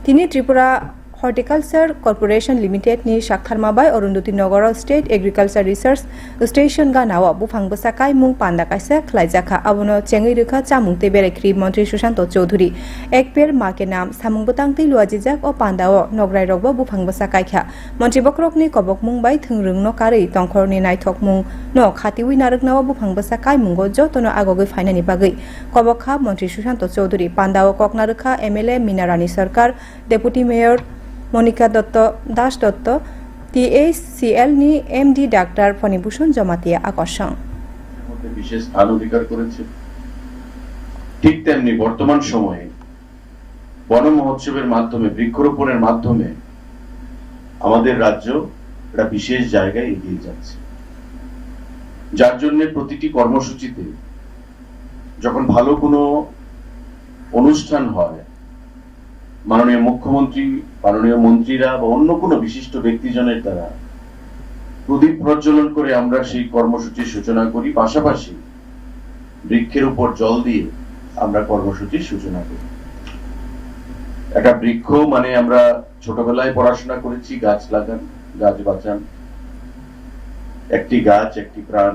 তিনি Tripura horticulture corporation limited ni Shaktharmabai Arundhati Nagar State Agriculture Research Station ganao bufang basakai mung panda kaisa khlaijaka abono chengui rukha chamung te berekri Mantri Sushanto Choudhury ekper make nam samung butangti luajijak o pandao nograi rokbo bufang basakai kha Mantri Bokrokni kobok mungbai thungrung no karei tongkhorni naithok mung no khatiwi naruknawa bufang basakai mungo jotono agogoi fainani bagui kobok kha Mantri Sushanto Choudhury pandao kokna rukha MLA Minarani Sarkar Deputy Mayor Monika Dutta Das Dutta THCL নি MD doctor Phanibhushan Jamatia আকর্ষণ বিশেষ স্থান অধিকার করেছে। ঠিক তেমনি বর্তমান সময়ে বন মহোৎসবের মাধ্যমে বৃক্ষরোপণের মাধ্যমে আমাদের রাজ্য একটা বিশেষ জায়গায় এগিয়ে যাচ্ছে, যার জন্য প্রতিটি কর্মসূচিতে যখন ভালো কোনো অনুষ্ঠান হয় মাননীয় মুখ্যমন্ত্রী মাননীয় মন্ত্রীরা বা অন্য কোনো বিশিষ্ট ব্যক্তিজনের দ্বারা প্রদীপ প্রজ্বলন করে আমরা সেই কর্মসূচির সূচনা করি, পাশাপাশি বৃক্ষের উপর জল দিয়ে আমরা কর্মসূচির সূচনা করি। একটা বৃক্ষ মানে আমরা ছোটবেলায় পড়াশোনা করেছি গাছ লাগান গাছ বাঁচান, একটি গাছ একটি প্রাণ।